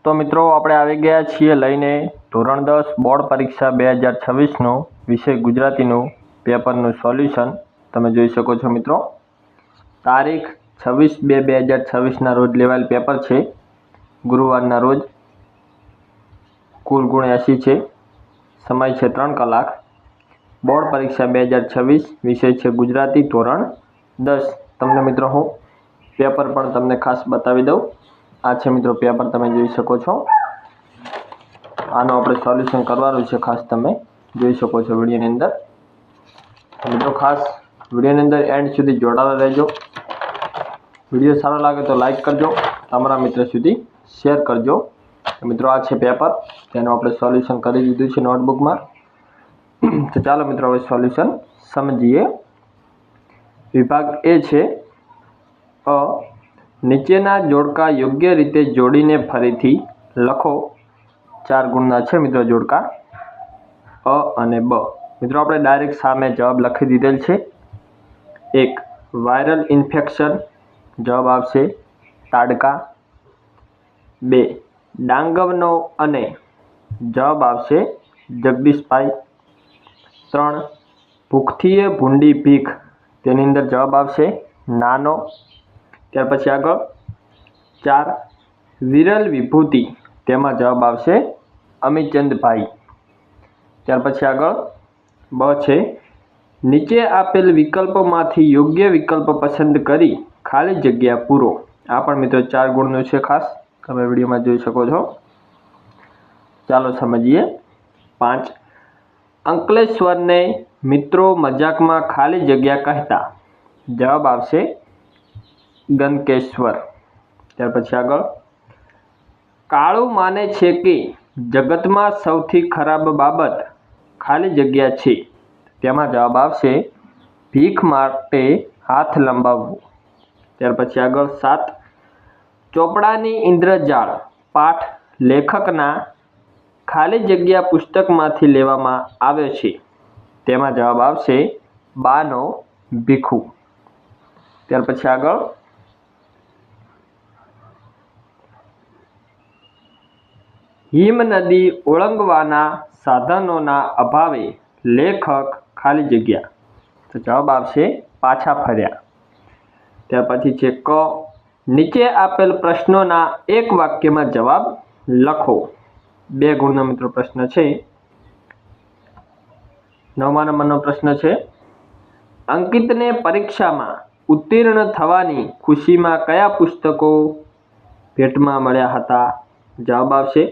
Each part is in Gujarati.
તો મિત્રો આપણે આવી ગયા છીએ લઈને ધોરણ 10 બોર્ડ પરીક્ષા 2026નો વિષય ગુજરાતીનું પેપરનું સોલ્યુશન તમે જોઈ શકો છો મિત્રો। તારીખ 26/2/2026ના રોજ લેવાયેલ પેપર છે, ગુરુવારના રોજ। કુલ ગુણ 80 છે, સમય છે 3 કલાક। બોર્ડ પરીક્ષા 2026 વિષય છે ગુજરાતી ધોરણ 10। તમને મિત્રો હું પેપર પણ તમને ખાસ બતાવી દઉં। આ છે મિત્રો પેપર, તમે જોઈ શકો છો। આનો આપણે સોલ્યુશન કરવાનું છે, ખાસ તમે જોઈ શકો છો વિડીયોની અંદર। મિત્રો ખાસ વિડીયોની અંદર એન્ડ સુધી જોડાયેલા રહેજો। વિડીયો સારો લાગે તો લાઈક કરજો, તમારા મિત્ર સુધી શેર કરજો। મિત્રો આ છે પેપર, તેનું આપણે સોલ્યુશન કરી દીધું છે નોટબુકમાં। તો ચાલો મિત્રો હવે સોલ્યુશન સમજીએ। વિભાગ એ છે અ, નીચેના જોડકા યોગ્ય રીતે જોડીને ફરીથી લખો। 4 ગુણના છે મિત્રો જોડકા અ અને બ। મિત્રો આપણે ડાયરેક્ટ સામે જવાબ લખી દીધેલ છે। 1 વાયરલ ઇન્ફેક્શન, જવાબ આવશે તાડકા। 2 ડાંગરનો અને, જવાબ આવશે જગદીશભાઈ। 3 ભૂખથીએ ભૂંડી ભીખ, તેની અંદર જવાબ આવશે નાનો। ત્યાર પછી આગળ 4 વિરલ વિભૂતિ, તેમાં જવાબ આવશે અમીચંદભાઈ। ત્યાર પછી આગળ બ છે નીચે આપેલ વિકલ્પોમાંથી યોગ્ય વિકલ્પ પસંદ કરી ખાલી જગ્યા પૂરો। આ પણ મિત્રો 4 ગુણનું છે, ખાસ તમે વિડીયોમાં જોઈ શકો છો। ચાલો સમજીએ। 5 અંકલેશ્વરને મિત્રો મજાકમાં ખાલી જગ્યા કહેતા, જવાબ આવશે ગનકેશ્વર। ત્યાર પછી આગળ કાળું માને છે કે જગતમાં સૌથી ખરાબ બાબત ખાલી જગ્યા છે, તેમાં જવાબ આવશે ભીખ માટે હાથ લંબાવવું। ત્યાર પછી આગળ 7 ચોપડાની ઇન્દ્રજાળ પાઠ લેખકના ખાલી જગ્યા પુસ્તકમાંથી લેવામાં આવ્યો છે, તેમાં જવાબ આવશે બાનો ભીખુ। ત્યાર પછી આગળ હિમનદી ઓળંગવાના સાધનોના અભાવે લેખક ખાલી જગ્યા, તો જવાબ આવશે પાછા ફર્યા। ત્યાર પછી છે ક નીચે આપેલ પ્રશ્નોના એક વાક્યમાં જવાબ લખો। 2 ગુણનો મિત્રો પ્રશ્ન છે। 9મા નંબરનો પ્રશ્ન છે અંકિતને પરીક્ષામાં ઉત્તીર્ણ થવાની ખુશીમાં કયા પુસ્તકો ભેટમાં મળ્યા હતા? જવાબ આવશે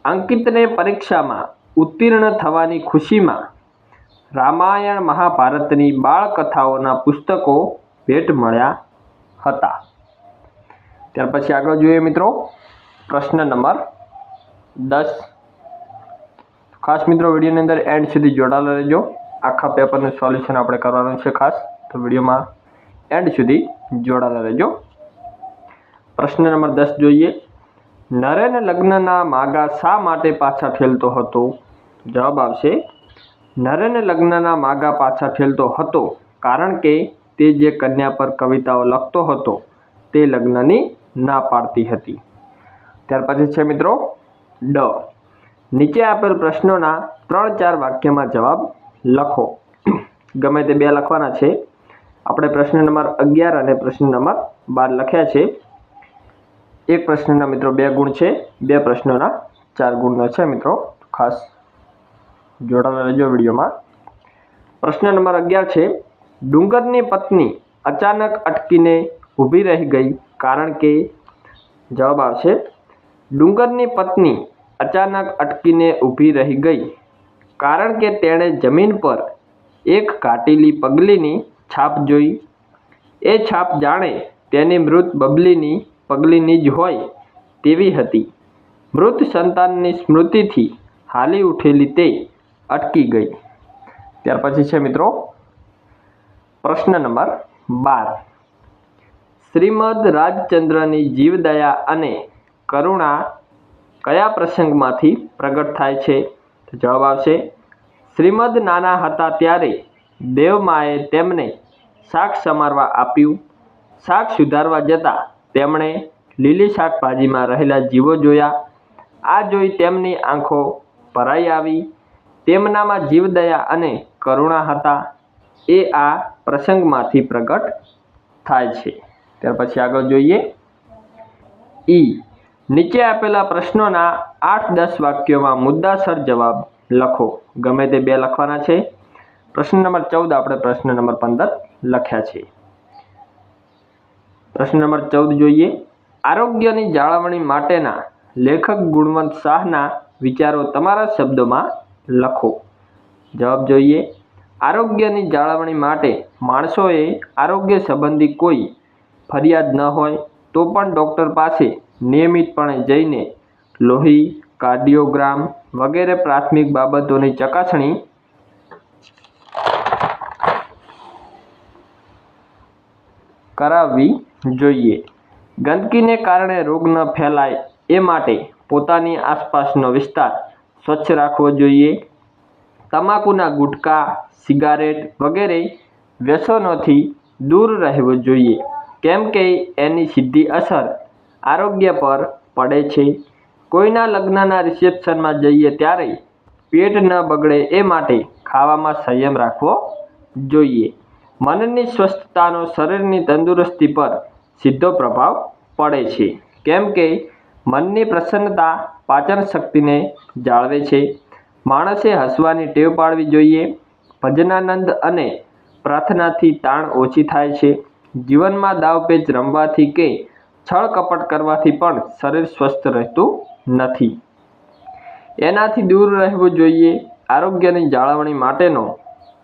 અંકિતને પરીક્ષામાં ઉત્તીર્ણ થવાની ખુશીમાં રામાયણ મહાભારતની બાળકથાઓના પુસ્તકો ભેટ મળ્યા હતા। ત્યાર પછી આગળ જોઈએ મિત્રો પ્રશ્ન નંબર 10। ખાસ મિત્રો વિડીયોની અંદર એન્ડ સુધી જોડાયેલા રહેજો। આખા પેપરનું સોલ્યુશન આપણે કરવાનું છે ખાસ, તો વિડીયોમાં એન્ડ સુધી જોડાયેલા રહેજો। પ્રશ્ન નંબર 10 જોઈએ। નરેન લગ્નના માગા શા માટે પાછા ઠેલતો હતો? જવાબ આવશે નરેન લગ્નના માગા પાછા ઠેલતો હતો કારણ કે તે જે કન્યા પર કવિતાઓ લખતો હતો તે લગ્નની ના પાડતી હતી। ત્યાર પછી છે મિત્રો ડ નીચે આપેલ પ્રશ્નોના 3-4 વાક્યમાં જવાબ લખો। ગમે તે 2 લખવાના છે। આપણે પ્રશ્ન નંબર 11 અને પ્રશ્ન નંબર 12 લખ્યા છે। એક પ્રશ્નના મિત્રો 2 ગુણ છે, 2 પ્રશ્નોના 4 ગુણનો છે મિત્રો, ખાસ જોડાયેલા રહેજો વિડીયોમાં। પ્રશ્ન નંબર 11 છે ડુંગરની પત્ની અચાનક અટકીને ઊભી રહી ગઈ કારણ કે, જવાબ આવશે ડુંગરની પત્ની અચાનક અટકીને ઊભી રહી ગઈ કારણ કે તેણે જમીન પર એક ઘાટેલી પગલીની છાપ જોઈ। એ છાપ જાણે તેની મૃત બબલીની પગલીની જ હોય તેવી હતી। મૃત સંતાનની સ્મૃતિથી હાલી ઉઠેલી તે અટકી ગઈ। ત્યાર પછી છે મિત્રો પ્રશ્ન નંબર 12 શ્રીમદ રાજચંદ્રની જીવદયા અને કરુણા કયા પ્રસંગમાંથી પ્રગટ થાય છે? તો જવાબ આવશે શ્રીમદ નાના હતા ત્યારે દેવમાએ તેમને શાક સમારવા આપ્યું। શાક સુધારવા જતાં તેમણે લીલી શાકભાજીમાં રહેલા જીવો જોયા। આ જોઈ તેમની આંખો ભરાઈ આવી. તેમનામાં જીવદયા અને કરુણા હતા. એ આ પ્રસંગમાંથી પ્રગટ થાય છે. ત્યાર પછી આગળ જોઈએ. નીચે આપેલા પ્રશ્નોના 8-10 વાક્યોમાં મુદ્દાસર જવાબ લખો. ગમે તે 2 લખવાના છે. પ્રશ્ન નંબર 14 આપણે પ્રશ્ન નંબર 15 લખ્યા છે. પ્રશ્ન નંબર 14 જોઈએ. આરોગ્યની જાળવણી માટેના લેખક ગુણવંત શાહના વિચારો તમારા શબ્દોમાં લખો. જવાબ જોઈએ. આરોગ્યની જાળવણી માટે માણસોએ આરોગ્ય સંબંધી કોઈ ફરિયાદ ન હોય તો પણ ડૉક્ટર પાસે નિયમિતપણે જઈને લોહી, કાર્ડિયોગ્રામ વગેરે પ્રાથમિક બાબતોની ચકાસણી કરાવવી જોઈએ. ગંદકીને કારણે રોગ ન ફેલાય એ માટે પોતાની આસપાસનો વિસ્તાર સ્વચ્છ રાખવો જોઈએ. તમાકુના ગુટકા, સિગારેટ વગેરે વ્યસનોથી દૂર રહેવું જોઈએ, કેમ કે એની સીધી અસર આરોગ્ય પર પડે છે. કોઈના લગ્નના રિસેપ્શનમાં જઈએ ત્યારે પેટ ન બગડે એ માટે ખાવામાં સંયમ રાખવો જોઈએ. મનની સ્વસ્થતાનો શરીરની તંદુરસ્તી પર સીધો પ્રભાવ પડે છે, કેમ કે મનની પ્રસન્નતા પાચન શક્તિને જાળવે છે. માણસે હસવાની ટેવ પાડવી જોઈએ. ભજનાનંદ અને પ્રાર્થનાથી તાણ ઓછી થાય છે. જીવનમાં દાવપેચ રમવાથી કે છળ કપટ કરવાથી પણ શરીર સ્વસ્થ રહેતું નથી. એનાથી દૂર રહેવું જોઈએ. આરોગ્યની જાળવણી માટેનો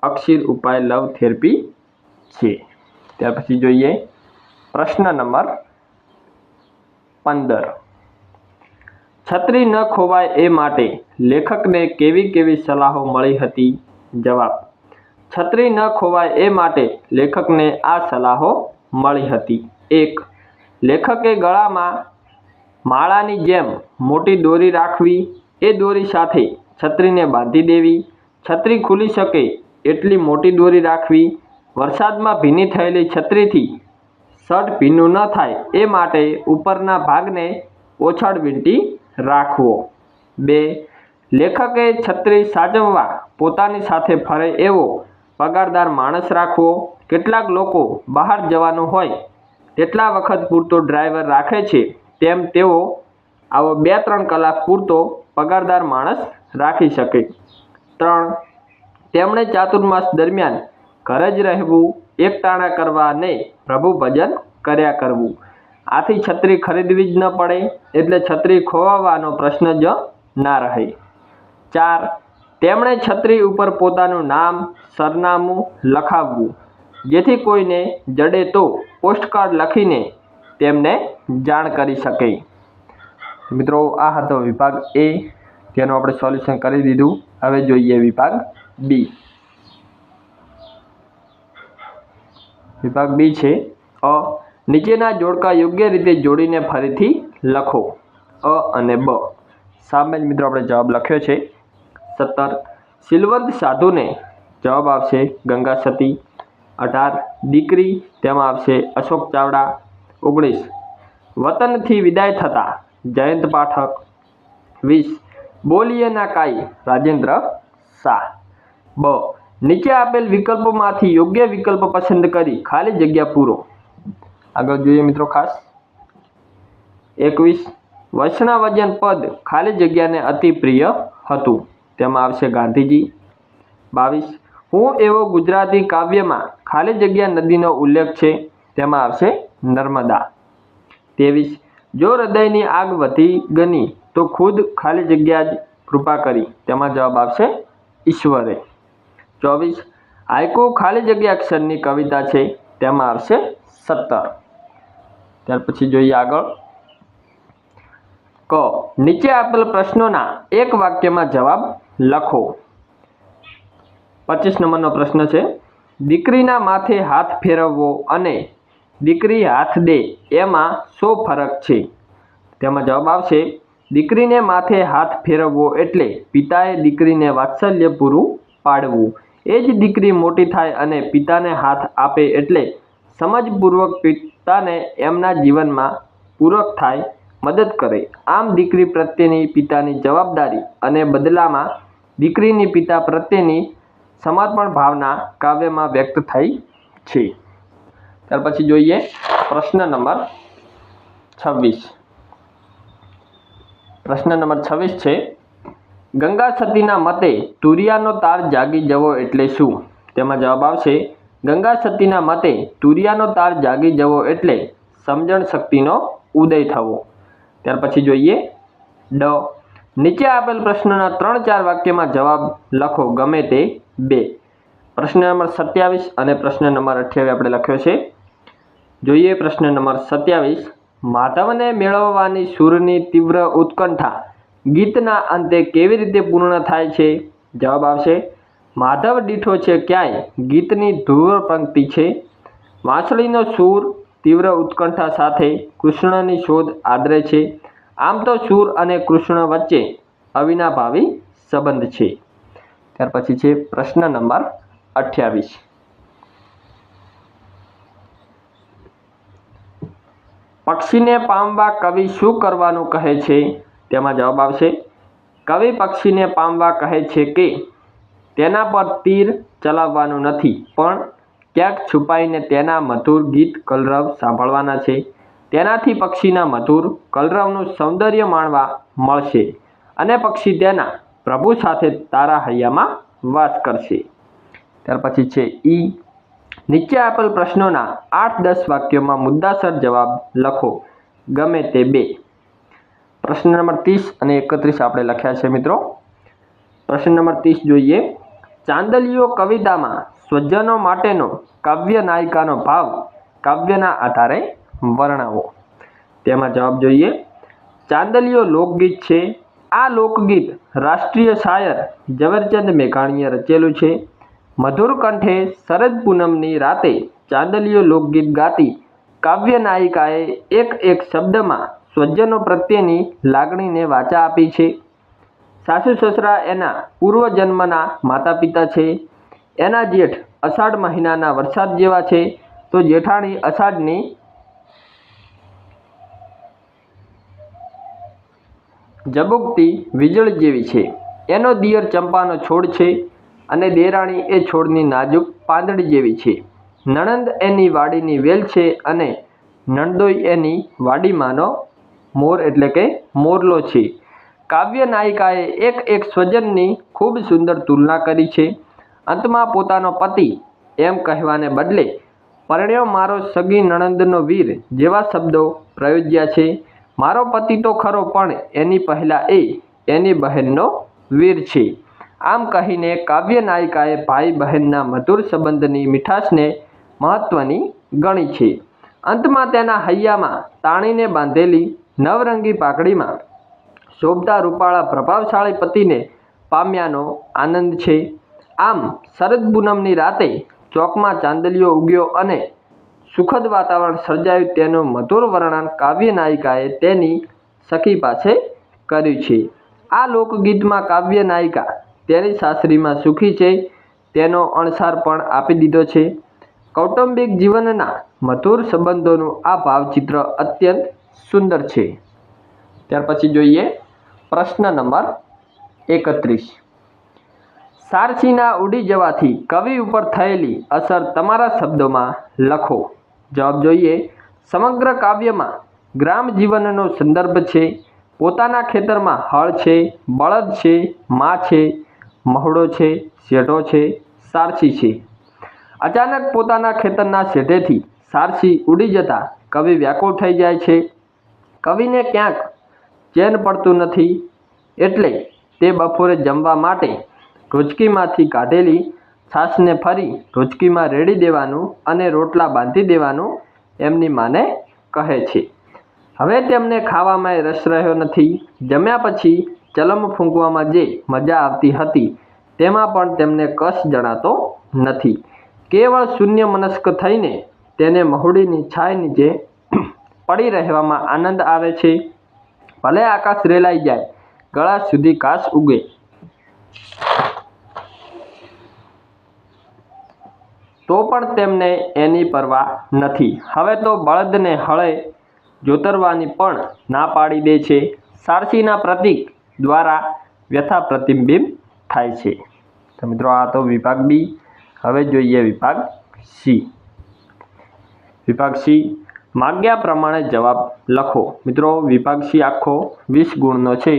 અક્ષીર ઉપાય લવ થેરપી છે. ત્યાર પછી જોઈએ પ્રશ્ન નંબર 15. છત્રી ન ખોવાય એ માટે લેખકને કેવી કેવી સલાહો મળી હતી? જવાબ. છત્રી ન ખોવાય એ માટે લેખકને આ સલાહો મળી હતી. 1. લેખકે ગળામાં માળાની જેમ મોટી દોરી રાખવી. એ દોરી સાથે છત્રીને બાંધી દેવી. છત્રી ખુલી શકે એટલી મોટી દોરી રાખવી. વરસાદમાં ભીની થયેલી છત્રીથી શર્ટ ભીનું ન થાય એ માટે ઉપરના ભાગને ઓછળ વીંટી રાખવો. 2. લેખકે છત્રી સાચવવા પોતાની સાથે ફરે એવો પગારદાર માણસ રાખવો. કેટલાક લોકો બહાર જવાનું હોય તેટલા વખત પૂરતો ડ્રાઈવર રાખે છે, તેમ તેઓ આવો 2-3 કલાક પૂરતો પગારદાર માણસ રાખી શકે. 3. તેમણે ચાતુર્માસ દરમિયાન ઘરે જ રહેવું, એકટાણા કરવા ને પ્રભુ ભજન કર્યા કરવું. આથી છત્રી ખરીદવી જ ન પડે, એટલે છત્રી ખોવાવાનો પ્રશ્ન જ ના રહે. 4. તેમણે છત્રી ઉપર પોતાનું નામ, સરનામું લખાવવું, જેથી કોઈને જડે તો પોસ્ટકાર્ડ લખીને તેમને જાણ કરી શકે. મિત્રો, આ હતો વિભાગ A. તેનું આપણે સોલ્યુશન કરી દીધું. હવે જોઈએ વિભાગ B. વિભાગ B છે અ. નીચેના જોડકા યોગ્ય રીતે જોડીને ફરીથી લખો. અ અને બ. સામે જ મિત્રો આપણે જવાબ લખ્યો છે. 17. શીલવંત સાધુને જવાબ આવશે ગંગા સતી. 18. દીકરી, તેમાં આવશે અશોક ચાવડા. 19. વતનથી વિદાય થતા જયંત પાઠક. 20. બોલીએ ના કાઈ, રાજેન્દ્ર શાહ. બ. નીચે આપેલ વિકલ્પોમાંથી યોગ્ય વિકલ્પ પસંદ કરી ખાલી જગ્યા પૂરો. આગળ જોઈએ મિત્રો ખાસ. 21. વૈષ્ણવજન પદ ખાલી જગ્યાને અતિ પ્રિય હતું. તેમાં આવશે ગાંધીજી. 22. હું એવો ગુજરાતી કાવ્યમાં ખાલી જગ્યા નદીનો ઉલ્લેખ છે. તેમાં આવશે નર્મદા. 23. જો હૃદયની આગ વધી ગની તો ખુદ ખાલી જગ્યા જ કૃપા કરી. તેમાં જવાબ આવશે ઈશ્વરે. 24. હાઈકુ ખાલી જગ્યા અક્ષરની કવિતા છે. તેમાં આવશે 17. ત્યાર પછી જોઈએ આગળ. ક. નીચે આપેલ પ્રશ્નોના એક વાક્યમાં જવાબ લખો. 25 નંબરનો પ્રશ્ન છે. દીકરીના માથે હાથ ફેરવવો અને દીકરી હાથ દે એમાં શો ફરક છે? તેમાં જવાબ આવશે દીકરીને માથે હાથ ફેરવવો એટલે પિતાએ દીકરીને વાત્સલ્ય પૂરું પાડવું. એ જ દીકરી મોટી થાય અને પિતાને હાથ આપે એટલે સમજપૂર્વક પિતાને એમના જીવનમાં પૂરક થાય મદદ કરે. આમ દીકરી પ્રત્યેની પિતાની જવાબદારી અને બદલામાં દીકરીની પિતા પ્રત્યેની સમર્પણ ભાવના કાવ્યમાં વ્યક્ત થઈ છે. ત્યાર પછી જોઈએ પ્રશ્ન નંબર 26. પ્રશ્ન નંબર 26 છે, ગંગા સતીના મતે તુરિયાનો તાર જાગી જવો એટલે શું? તેમાં જવાબ આવશે, ગંગા સતીના મતે તુરિયાનો તાર જાગી જવો એટલે સમજણ શક્તિનો ઉદય થવો. ત્યાર પછી જોઈએ ડ. નીચે આપેલ પ્રશ્નના 3-4 વાક્યમાં જવાબ લખો ગમે તે 2. પ્રશ્ન નંબર 27 અને પ્રશ્ન નંબર 28 આપણે લખ્યો છે. જોઈએ પ્રશ્ન નંબર 27. માધવને મેળવવાની સુરની તીવ્ર ઉત્કંઠા ગીતના અંતે કેવી રીતે પૂર્ણ થાય છે? જવાબ આવશે, માધવ દીઠો છે ક્યાંય ગીતની ધ્રુવ પંક્તિ છે. વાંસળીનો સૂર તીવ્ર ઉત્કંઠા સાથે કૃષ્ણની શોધ આદરે છે. આમ તો સૂર અને કૃષ્ણ વચ્ચે અવિનાભાવી સંબંધ છે. ત્યાર પછી છે પ્રશ્ન નંબર 28. પક્ષીને પામવા કવિ શું કરવાનું કહે છે? તેમાં જવાબ આવશે, કવિ પક્ષીને પામવા કહે છે કે તેના પર તીર ચલાવવાનું નથી, પણ ક્યાંક છુપાઈને તેના મધુર ગીત કલરવ સાંભળવાના છે. તેનાથી પક્ષીના મધુર કલરવનું સૌંદર્ય માણવા મળશે અને પક્ષી તેના પ્રભુ સાથે તારા હૈયામાં વાસ કરશે. ત્યાર પછી છે ઈ. નીચે આપેલ પ્રશ્નોના 8-10 વાક્યોમાં મુદ્દાસર જવાબ લખો ગમે તે 2. પ્રશ્ન નંબર 30 અને 31 આપણે લખ્યા છે મિત્રો. પ્રશ્ન નંબર 30 જોઈએ, ચાંદલિયો કવિતામાં સ્વજનો માટેનો કાવ્ય નાયિકાનો ભાવ કાવ્યના આધારે વર્ણવો. તેમાં જવાબ જોઈએ, ચાંદલિયો લોકગીત છે. આ લોકગીત રાષ્ટ્રીય શાયર ઝવેરચંદ મેઘાણીએ રચેલું છે. મધુર કંઠે શરદ પૂનમની રાતે ચાંદલિયો લોકગીત ગાતી કાવ્ય નાયિકાએ એક એક શબ્દમાં સ્વજનો પ્રત્યેની લાગણીને વાચા આપી છે. સાસુ સસરા એના પૂર્વજન્મના માતા પિતા છે. એના જેઠ અષાઢ મહિનાના વરસાદ જેવા છે, તો જેઠાણી અષાઢની ઝબૂકતી વીજળી જેવી છે. એનો દિયર ચંપાનો છોડ છે અને દેરાણી એ છોડની નાજુક પાંદડી જેવી છે. નણંદ એની વાડીની વેલ છે અને નણદોઈ એની વાડીમાંનો મોર એટલે કે મોરલો છે. કાવ્ય નાયિકાએ એક એક સ્વજનની ખૂબ સુંદર તુલના કરી છે. અંતમાં પોતાનો પતિ એમ કહેવાને બદલે પરણ્યો મારો સગી નણંદનો વીર જેવા શબ્દો પ્રયોજ્યા છે. મારો પતિ તો ખરો, પણ એની પહેલાં એ એની બહેનનો વીર છે. આમ કહીને કાવ્ય નાયિકાએ ભાઈ બહેનના મધુર સંબંધની મીઠાશને મહત્વની ગણી છે. અંતમાં તેના હૈયામાં તાણીને બાંધેલી નવરંગી પાઘડીમાં શોભતા રૂપાળા પ્રભાવશાળી પતિને પામ્યાનો આનંદ છે. આમ શરદ પૂનમની રાતે ચોકમાં ચાંદલિયો ઉગ્યો અને સુખદ વાતાવરણ સર્જાયું તેનું મધુર વર્ણન કાવ્ય નાયિકાએ તેની સખી પાસે કર્યું છે. આ લોકગીતમાં કાવ્ય નાયિકા તેની સાસરીમાં સુખી છે તેનો અણસાર પણ આપી દીધો છે. કૌટુંબિક જીવનના મધુર સંબંધોનું આ ભાવચિત્ર અત્યંત સુંદર છે. ત્યાર પછી જોઈએ પ્રશ્ન નંબર 31. સારસીના ઉડી જવાથી કવિ ઉપર થયેલી અસર તમારા શબ્દોમાં લખો. જવાબ જોઈએ, સમગ્ર કાવ્યમાં ગ્રામ જીવનનો સંદર્ભ છે. પોતાના ખેતરમાં હળ છે, બળદ છે, મા છે, મહુડો છે, શેઢો છે, સારસી છે. અચાનક પોતાના ખેતરના શેઢેથી સારસી ઉડી જતા કવિ વ્યાકુળ થઈ જાય છે. કવિને ક્યાંક ચેન પડતું નથી, એટલે તે બપોરે જમવા માટે રોચકીમાંથી કાઢેલી છાશને ફરી રોચકીમાં રેડી દેવાનું અને રોટલા બાંધી દેવાનું એમની માને કહે છે. હવે તેમને ખાવામાં રસ રહ્યો નથી. જમ્યા પછી ચલમ ફૂંકવામાં જે મજા આવતી હતી તેમાં પણ તેમને કશ જણાતો નથી. કેવળ શૂન્ય મનસ્ક થઈને તેને મહુડીની છાય નીચે પડી રહેવામાં આનંદ આવે છે. ભલે આકાશ રેલાઈ જાય, ગળા સુધી ઘાસ ઉગે, તો પણ તેમને એની પરવા નથી. હવે તો બળદને હળે જોતરવાની પણ ના પાડી દે છે. સારસીના પ્રતીક દ્વારા વ્યથા પ્રતિબિંબ થાય છે. તો મિત્રો આ તો વિભાગ બી. હવે જોઈએ વિભાગ સી. વિભાગ સી, માગ્યા પ્રમાણે જવાબ લખો. મિત્રો વિભાગ સી આખો 20 ગુણનો છે.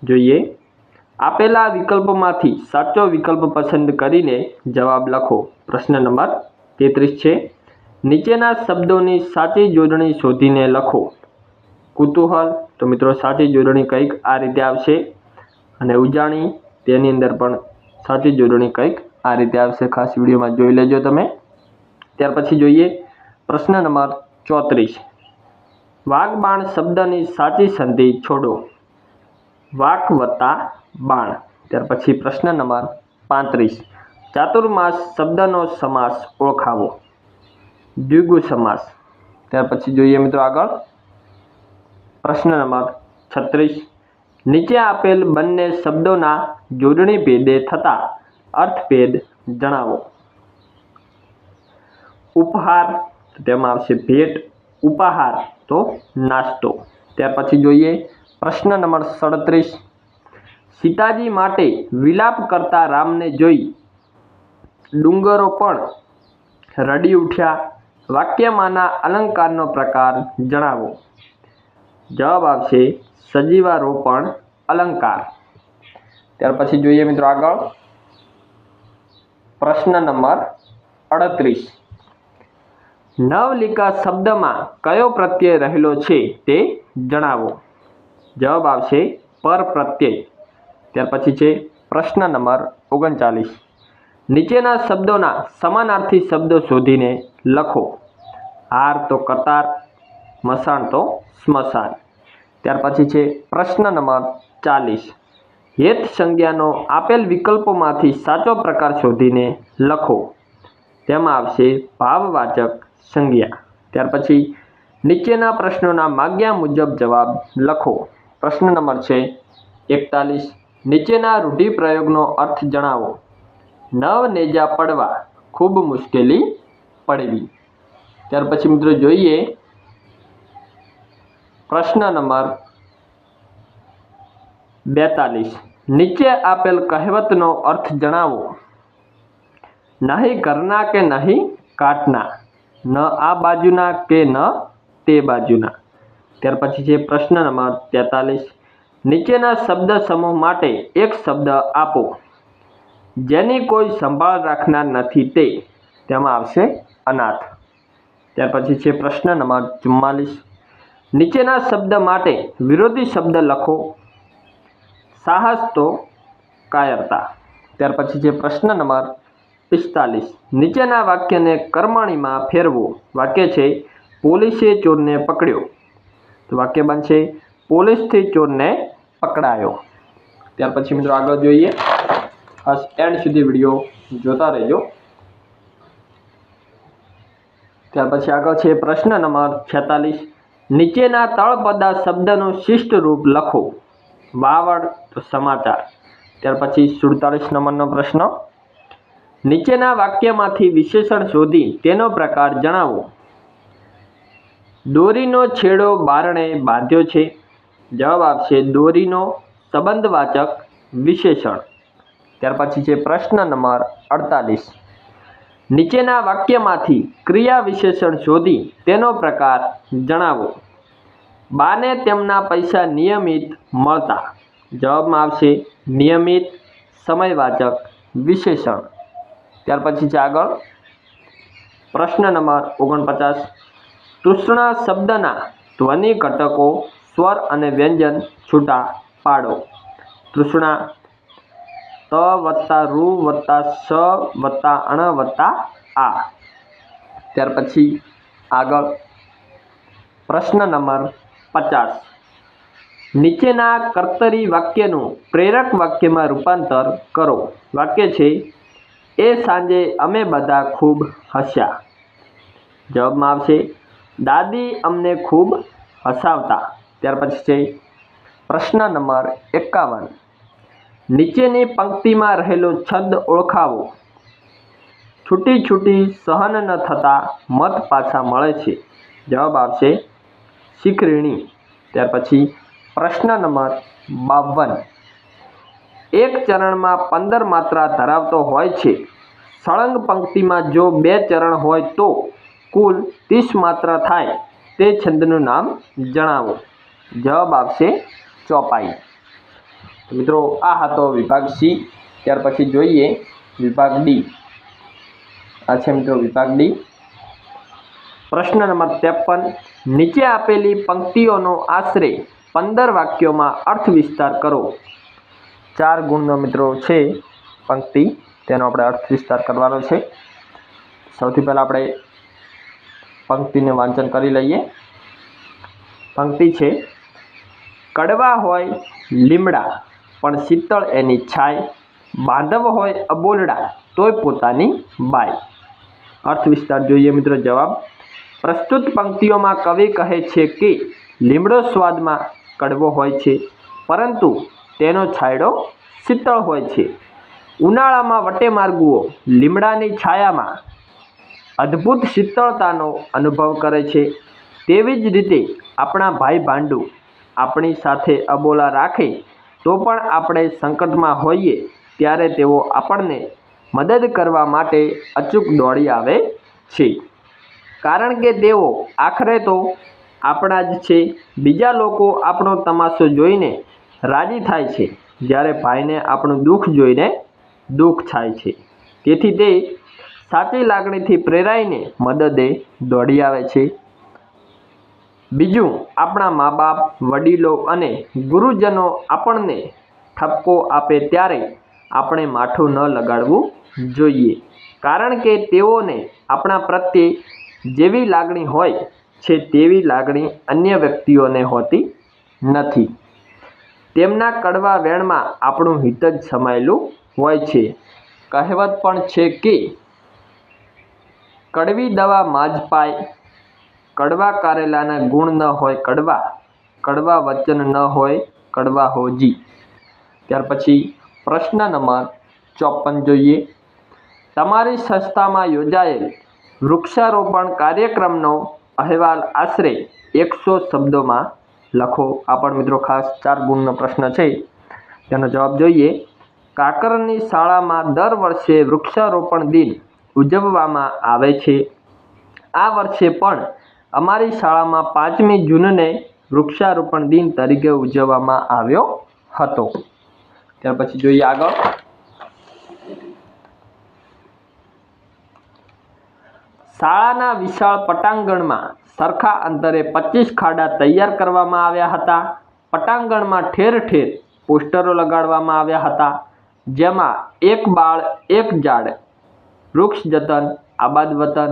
જોઈએ, આપેલા વિકલ્પોમાંથી સાચો વિકલ્પ પસંદ કરીને જવાબ લખો. પ્રશ્ન નંબર 33 છે. નીચેના શબ્દોની સાચી જોડણી શોધીને લખો. કુતૂહલ, તો મિત્રો સાચી જોડણી કંઈક આ રીતે આવશે. અને ઉજાણી, તેની અંદર પણ સાચી જોડણી કંઈક આ રીતે આવશે. ખાસ વિડીયોમાં જોઈ લેજો તમે. ત્યાર પછી જોઈએ પ્રશ્ન નંબર 34. વાઘ બાણ શબ્દની સાચી સંધિ છોડો. વાક વત્તા બાણ. ત્યાર પછી પ્રશ્ન નંબર 35. ચાતુર્માસ શબ્દનો સમાસ ઓળખાવો. દ્વિગુ સમાસ. ત્યાર પછી જોઈએ મિત્રો આગળ પ્રશ્ન નંબર 36. નીચે આપેલ બંને શબ્દોના જોડણી ભેદે થતા અર્થભેદ જણાવો. ઉપહાર, તેમાં આવશે ભેટ. ઉપાહાર, તો નાસ્તો. ત્યાર પછી જોઈએ પ્રશ્ન નંબર 37. સીતાજી માટે વિલાપ કરતા રામને જોઈ ડુંગરો પણ રડી ઉઠ્યા. વાક્યમાંના અલંકારનો પ્રકાર જણાવો. જવાબ આવશે સજીવારોપણ અલંકાર. ત્યાર પછી જોઈએ મિત્રો આગળ પ્રશ્ન નંબર 38. નવલિકા શબ્દમાં કયો પ્રત્યય રહેલો છે તે જણાવો. જવાબ આવશે પર પ્રત્યય. ત્યાર પછી છે પ્રશ્ન નંબર 39. નીચેના શબ્દોના સમાનાર્થી શબ્દો શોધીને લખો. હાર તો કતાર, મસાણ તો સ્મશાન. ત્યાર પછી છે પ્રશ્ન નંબર 40. હેત સંજ્ઞાનો આપેલ વિકલ્પોમાંથી સાચો પ્રકાર શોધીને લખો. તેમાં આવશે ભાવવાચક સંજ્ઞા. ત્યાર પછી નીચેના પ્રશ્નોના માગ્યા મુજબ જવાબ લખો. પ્રશ્ન નંબર છે 41. નીચેના રૂઢિપ્રયોગનો અર્થ જણાવો. નવ નેજા પડવા, ખૂબ મુશ્કેલી પડવી. ત્યાર પછી મિત્રો જોઈએ પ્રશ્ન નંબર 42. નીચે આપેલ કહેવતનો અર્થ જણાવો. નહીં ઘરના કે નહીં કાટના, ન આ બાજુના કે ન તે બાજુના. ત્યાર પછી છે પ્રશ્ન નંબર 43. નીચેના શબ્દ સમૂહ માટે એક શબ્દ આપો. જેની કોઈ સંભાળ રાખનાર નથી તે. તેમાં આવશે અનાથ. ત્યાર પછી છે પ્રશ્ન નંબર 44. નીચેના શબ્દ માટે વિરોધી શબ્દ લખો. સાહસ તો કાયરતા. ત્યાર પછી છે પ્રશ્ન નંબર 45. નીચેના વાક્યને કર્મણીમાં ફેરવો. વાક્ય છે પોલીસે ચોરને પકડ્યો. તો વાક્ય બનશે પોલીસથી ચોરને પકડાયો. ત્યાર પછી મિત્રો આગળ જોઈએ. ખાસ એન્ડ સુધી વિડીયો જોતા રહેજો. ત્યાર પછી આગળ છે પ્રશ્ન નંબર 46. નીચેના તળપદા શબ્દનું શિષ્ટ રૂપ લખો. વાવડ તો સમાચાર. ત્યાર પછી 47 નંબરનો પ્રશ્ન. નીચેના વાક્યમાંથી વિશેષણ શોધી તેનો પ્રકાર જણાવો. દોરીનો છેડો બારણે બાંધ્યો છે. જવાબ આવશે દોરીનો સંબંધવાચક વિશેષણ. ત્યાર પછી છે પ્રશ્ન નંબર 48. નીચેના વાક્યમાંથી ક્રિયા વિશેષણ શોધી તેનો પ્રકાર જણાવો. બાને તેમના પૈસા નિયમિત મળતા. જવાબમાં આવશે નિયમિત સમયવાચક વિશેષણ. ત્યાર પછી છે આગળ પ્રશ્ન નંબર 49. તૃષ્ણા શબ્દના ધ્વનિ ઘટકો સ્વર અને વ્યંજન છૂટા પાડો. તૃષ્ણા ત વત્તા રૂ વત્તા સ વત્તા અણ વત્તા આ. ત્યાર પછી આગળ પ્રશ્ન નંબર 50. નીચેના કર્તરી વાક્યનું પ્રેરક વાક્યમાં રૂપાંતર કરો. વાક્ય છે એ સાંજે અમે બધા ખૂબ હસ્યા. જવાબમાં આવશે દાદી અમને ખૂબ હસાવતા. ત્યાર પછી છે પ્રશ્ન નંબર 51. નીચેની પંક્તિમાં રહેલો છંદ ઓળખાવો. છૂટી છૂટી સહન ન થતા મત પાછા મળે છે. જવાબ આવશે શીખરીણી. ત્યાર પછી પ્રશ્ન નંબર 52. એક ચરણમાં 15 માત્રા ધરાવતો હોય છે. સળંગ પંક્તિમાં જો 2 ચરણ હોય તો કુલ 30 માત્રા થાય તે છંદનું નામ જણાવો. જવાબ આવશે ચોપાઈ. મિત્રો આ હતો વિભાગ સી. ત્યાર પછી જોઈએ વિભાગ ડી. આ છે મિત્રો વિભાગ ડી. પ્રશ્ન નંબર 53. નીચે આપેલી પંક્તિઓનો આશરે 15 વાક્યોમાં અર્થ વિસ્તાર કરો. 4 ગુણનો મિત્રો છે પંક્તિ, તેનો આપણે અર્થ વિસ્તાર કરવાનો છે. સૌથી પહેલાં આપણે પંક્તિને વાંચન કરી લઈએ. પંક્તિ છે: કડવા હોય લીમડા પણ શીતળ એની છાય, બાંધવ હોય અબોલડા તોય પોતાની બાય. અર્થ વિસ્તાર જોઈએ મિત્રો. જવાબ: પ્રસ્તુત પંક્તિઓમાં કવિ કહે છે કે લીમડો સ્વાદમાં કડવો હોય છે, પરંતુ તેનો છાંયડો શીતળ હોય છે. ઉનાળામાં વટેમાર્ગુઓ લીમડાની છાયામાં અદ્ભુત શીતળતાનો અનુભવ કરે છે. તેવી જ રીતે આપણા ભાઈ ભાંડુ આપણી સાથે અબોલા રાખે તો પણ આપણે સંકટમાં હોઈએ ત્યારે તેઓ આપણને મદદ કરવા માટે અચૂક દોડી આવે છે. કારણ કે તેઓ આખરે તો આપણા જ છે. બીજા લોકો આપણો તમાશો જોઈને રાજી થાય છે, જ્યારે ભાઈને આપણું દુઃખ જોઈને દુઃખ થાય છે. તેથી તે સાચી લાગણીથી પ્રેરાઈને મદદે દોડી આવે છે. બીજું, આપણા મા બાપ, વડીલો અને ગુરુજનો આપણને ઠપકો આપે ત્યારે આપણે માઠું ન લગાડવું જોઈએ, કારણ કે તેઓને આપણા પ્રત્યે જેવી લાગણી હોય છે તેવી લાગણી અન્ય વ્યક્તિઓને હોતી નથી. તેમના કડવા વેણમાં આપણું હિત જ સમાયેલું હોય છે. કહેવત પણ છે કે કડવી દવા માજ પાય, કડવા કારેલાના ગુણ ન હોય કડવા, કડવા વચન ન હોય કડવા હોજી. ત્યાર પછી પ્રશ્ન નંબર 54 જોઈએ. તમારી સંસ્થામાં યોજાયેલ વૃક્ષારોપણ કાર્યક્રમનો અહેવાલ આશરે 100 શબ્દોમાં લખો. આ પણ મિત્રો ખાસ 4 ગુણનો પ્રશ્ન છે, તેનો જવાબ જોઈએ. કાકરની શાળામાં દર વર્ષે વૃક્ષારોપણ દિન ઉજવવામાં આવે છે. આ વર્ષે પણ અમારી શાળામાં 5મી જૂનને વૃક્ષારોપણ દિન તરીકે ઉજવવામાં આવ્યો હતો. ત્યાર પછી જોઈએ આગળ. શાળાના વિશાળ પટાંગણમાં સરખા અંતરે 25 ખાડા તૈયાર કરવામાં આવ્યા હતા. પટાંગણમાં ઠેર ઠેર પોસ્ટરો લગાડવામાં આવ્યા હતા, જેમાં એક બાળ એક ઝાડ, વૃક્ષ જતન આબાદ વતન,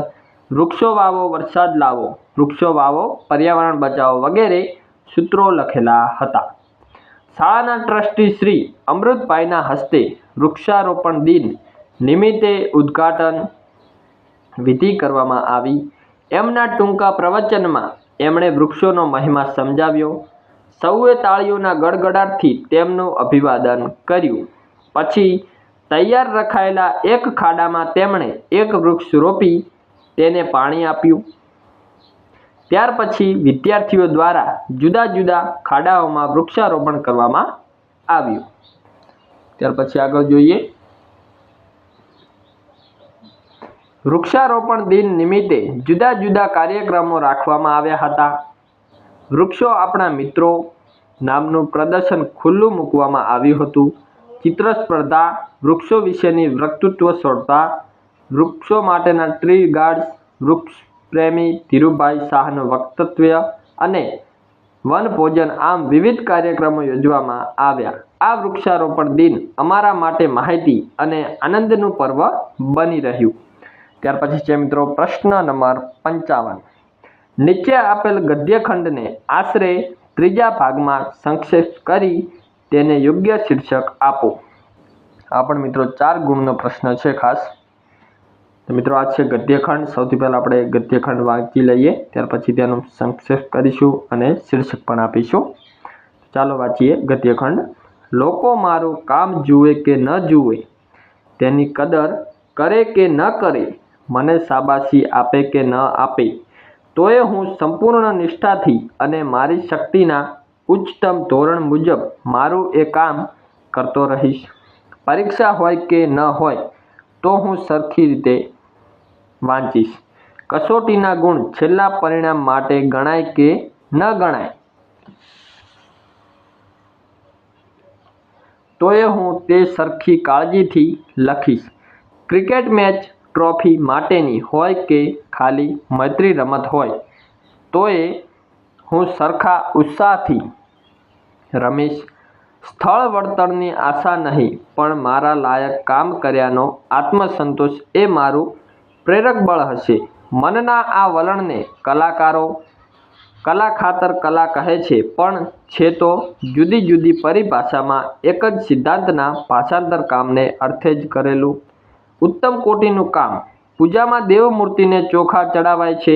વૃક્ષો વાવો વરસાદ લાવો, વૃક્ષો વાવો પર્યાવરણ બચાવો વગેરે સૂત્રો લખેલા હતા. શાળાના ટ્રસ્ટી શ્રી અમૃતભાઈના હસ્તે વૃક્ષારોપણ દિન નિમિત્તે ઉદ્ઘાટન વિધિ કરવામાં આવી. એમના ટૂંકા પ્રવચનમાં એમણે વૃક્ષોનો મહિમા સમજાવ્યો. સૌએ તાળીઓના ગડગડાટથી તેમનું અભિવાદન કર્યું. પછી તૈયાર રખાયેલા એક ખાડામાં તેમણે એક વૃક્ષ રોપી તેને પાણી આપ્યું. ત્યાર પછી વિદ્યાર્થીઓ દ્વારા જુદા જુદા ખાડાઓમાં વૃક્ષારોપણ કરવામાં આવ્યું. ત્યાર પછી આગળ જોઈએ. વૃક્ષારોપણ દિન નિમિત્તે જુદા જુદા કાર્યક્રમો રાખવામાં આવ્યા હતા. વૃક્ષો આપણા મિત્રો નામનું પ્રદર્શન ખુલ્લું મૂકવામાં આવ્યું હતું. ચિત્ર સ્પર્ધા, વૃક્ષો વિશેની વક્તૃત્વ સ્પર્ધા, વૃક્ષો માટેના ટ્રી ગાર્ડ્સ, વૃક્ષ પ્રેમી ધીરુભાઈ શાહનું વક્તવ્ય અને વનભોજન, આમ વિવિધ કાર્યક્રમો યોજવામાં આવ્યા. આ વૃક્ષારોપણ દિન અમારા માટે માહિતી અને આનંદનું પર્વ બની રહ્યું. ત્યાર પછી છે મિત્રો પ્રશ્ન નંબર 55. નીચે આપેલ ગદ્યખંડને આશરે 3જા ભાગમાં સંક્ષેપ કરી તેને યોગ્ય શીર્ષક આપો. આ પણ મિત્રો 4 ગુણનો પ્રશ્ન છે ખાસ. તો મિત્રો આ છે ગદ્યખંડ. સૌથી પહેલાં આપણે ગદ્યખંડ વાંચી લઈએ, ત્યાર પછી તેનો સંક્ષેપ કરીશું અને શીર્ષક પણ આપીશું. ચાલો વાંચીએ ગદ્યખંડ. લોકો મારું કામ જુએ કે ન જુએ, તેની કદર કરે કે ન કરે, મને શાબાશી આપે કે ન આપે, તોય હું સંપૂર્ણ નિષ્ઠાથી અને મારી શક્તિના ઉચ્ચતમ ધોરણ મુજબ મારું એ કામ કરતો રહીશ. પરીક્ષા હોય કે ન હોય તો હું સરખી રીતે વાંચીશ. કસોટીના ગુણ છેલ્લા પરિણામ માટે ગણાય કે ન ગણાય તોય હું તે સરખી કાળજીથી લખીશ. ક્રિકેટ મેચ ટ્રોફી માટેની હોય કે ખાલી મૈત્રી રમત હોય તોય હું સરખા ઉત્સાહથી રમીશ. સ્થળ વળતરની આશા નહીં પણ મારા લાયક કામ કર્યાનો આત્મસંતોષ એ મારું પ્રેરક બળ હશે. મનના આ વલણને કલાકારો કલા ખાતર કલા કહે છે પણ છે તો જુદી જુદી પરિભાષામાં એક જ સિદ્ધાંતના ભાષાંતર કામને અર્થે જ કરેલું. ઉત્તમ કોટીનું કામ. પૂજામાં દેવમૂર્તિને ચોખા ચડાવાય છે.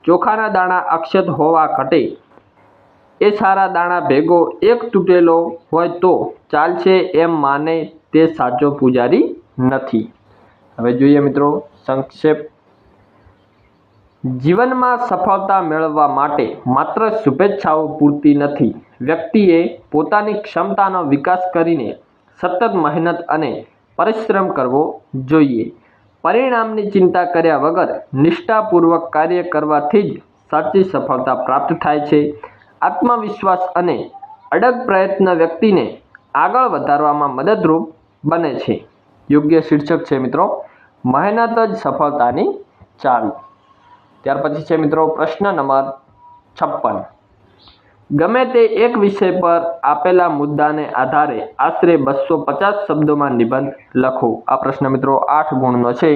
ચોખાના દાણા અક્ષત હોવા ઘટે. એ સારા દાણા ભેગો એક તૂટેલો હોય તો ચાલશે એમ માને તે સાચો પૂજારી નથી. હવે જોઈએ મિત્રો સંક્ષેપ. જીવનમાં સફળતા મેળવવા માટે માત્ર શુભેચ્છાઓ પૂરતી નથી. વ્યક્તિએ પોતાની ક્ષમતાનો વિકાસ કરીને સતત મહેનત અને પરિશ્રમ કરવો જોઈએ. પરિણામની ચિંતા કર્યા વગર નિષ્ઠાપૂર્વક કાર્ય કરવાથી જ સાચી સફળતા પ્રાપ્ત થાય છે. આત્મવિશ્વાસ અને અડગ પ્રયત્ન વ્યક્તિને આગળ વધારવામાં મદદરૂપ બને છે. યોગ્ય શીર્ષક છે મિત્રો મહેનત જ સફળતાની ચાવી. ત્યાર પછી છે મિત્રો પ્રશ્ન નંબર 56. ગમે તે એક વિષય પર આપેલા મુદ્દાને આધારે આશરે 250 શબ્દોમાં નિબંધ લખો. આ પ્રશ્ન મિત્રો 8 ગુણનો છે.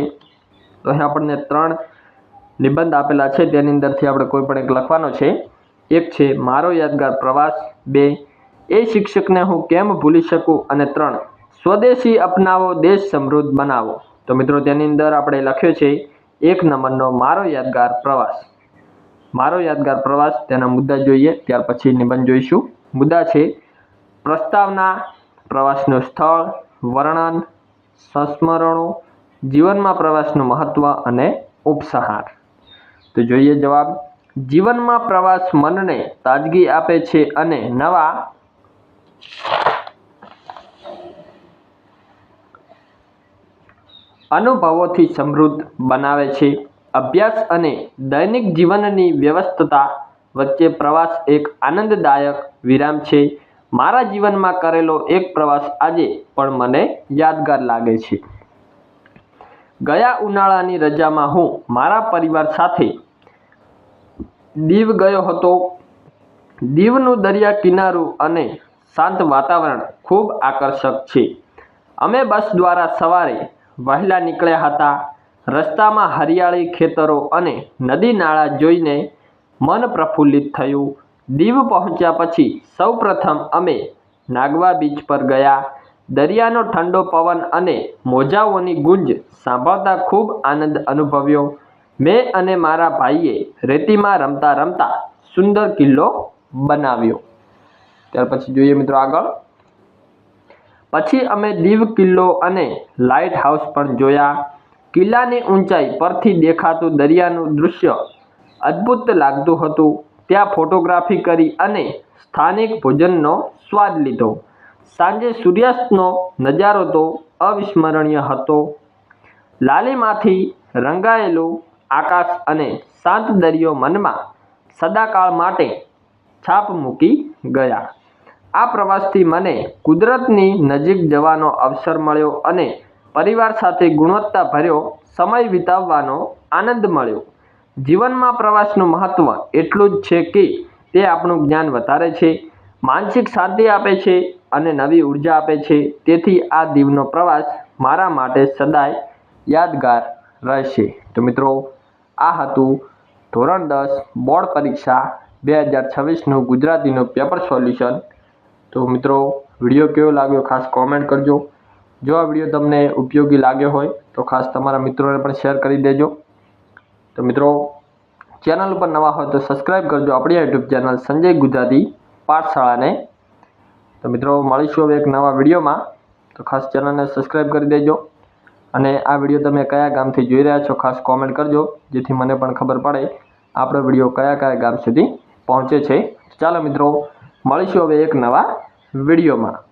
તો અહીં આપણને 3 નિબંધ આપેલા છે તેની અંદરથી આપણે કોઈ પણ એક લખવાનો છે. એક છે મારો યાદગાર પ્રવાસ, 2 એ શિક્ષકને હું કેમ ભૂલી શકું અને 3 સ્વદેશી અપનાવો દેશ સમૃદ્ધ બનાવો. તો મિત્રો તેની અંદર આપણે લખ્યો છે 1 નંબરનો મારો યાદગાર પ્રવાસ. મારો યાદગાર પ્રવાસ તેના મુદ્દા જોઈએ ત્યાર પછી નિબંધ જોઈશું. મુદ્દા છે પ્રસ્તાવના, પ્રવાસનું સ્થળ, વર્ણન, સંસ્મરણો, જીવનમાં પ્રવાસનું મહત્વ અને ઉપસંહાર. તો જોઈએ જવાબ. જીવનમાં પ્રવાસ મનને તાજગી આપે છે અને નવા અનુભવોથી સમૃદ્ધ બનાવે છે. અભ્યાસ અને દૈનિક જીવનની વ્યસ્તતા વચ્ચે પ્રવાસ એક આનંદદાયક વિરામ છે. મારા જીવનમાં કરેલો એક પ્રવાસ આજે પણ મને યાદગાર લાગે છે. ગયા ઉનાળાની રજામાં હું મારા પરિવાર સાથે દીવ ગયો હતો. દીવનું દરિયા કિનારું અને શાંત વાતાવરણ ખૂબ આકર્ષક છે. અમે બસ દ્વારા સવારે વહેલા નીકળ્યા હતા. રસ્તામાં હરિયાળી, ખેતરો અને નદી નાળા જોઈને મન પ્રફુલ્લિત થયું. દીવ પહોંચ્યા પછી સૌપ્રથમ અમે નાગવા બીચ પર ગયા. દરિયાનો ઠંડો પવન અને મોજાઓની ગુંજ સાંભળતા ખૂબ આનંદ અનુભવ્યો. મેં અને મારા ભાઈએ રેતીમાં રમતા રમતા સુંદર કિલ્લો બનાવ્યો. ત્યાર પછી જોઈએ મિત્રો આગળ. પછી અમે દીવ કિલ્લો અને લાઇટ હાઉસ પણ જોયા. કિલ્લાની ઊંચાઈ પરથી દેખાતું દરિયાનું દૃશ્ય અદ્ભુત લાગતું હતું. ત્યાં ફોટોગ્રાફી કરી અને સ્થાનિક ભોજનનો સ્વાદ લીધો. સાંજે સૂર્યાસ્તનો નજારો તો અવિસ્મરણીય હતો. લાલીમાંથી રંગાયેલું આકાશ અને શાંત દરિયો મનમાં સદાકાળ માટે છાપ મૂકી ગયા. આ પ્રવાસથી મને કુદરતની નજીક જવાનો અવસર મળ્યો અને પરિવાર સાથે ગુણવત્તાભર્યો સમય વિતાવવાનો આનંદ મળ્યો. જીવનમાં પ્રવાસનું મહત્વ એટલું જ છે કે તે આપણું જ્ઞાન વધારે છે, માનસિક શાંતિ આપે છે અને નવી ઉર્જા આપે છે. તેથી આ દીવનો પ્રવાસ મારા માટે સદાય યાદગાર રહેશે. તો મિત્રો આ હતું ધોરણ 10 બોર્ડ પરીક્ષા 2026નું ગુજરાતીનું પેપર સોલ્યુશન. તો મિત્રો વિડીયો કેવો લાગ્યો ખાસ કોમેન્ટ કરજો. જો આ વિડીયો તમને ઉપયોગી લાગ્યો હોય તો ખાસ તમારા મિત્રોને પણ શેર કરી દેજો. તો મિત્રો ચેનલ ઉપર નવા હોય તો સબસ્ક્રાઈબ કરજો આપણી યુટ્યુબ ચેનલ સંજય ગુજરાતી પાઠશાળાને. તો મિત્રો મળીશું હવે એક નવા વિડીયોમાં. તો ખાસ ચેનલને સબસ્ક્રાઈબ કરી દેજો અને આ વિડીયો તમે કયા ગામથી જોઈ રહ્યા છો ખાસ કોમેન્ટ કરજો જેથી મને પણ ખબર પડે આપણો વિડીયો કયા કયા ગામ સુધી પહોંચે છે. ચાલો મિત્રો, મળીશું હવે એક નવા વિડીયોમાં.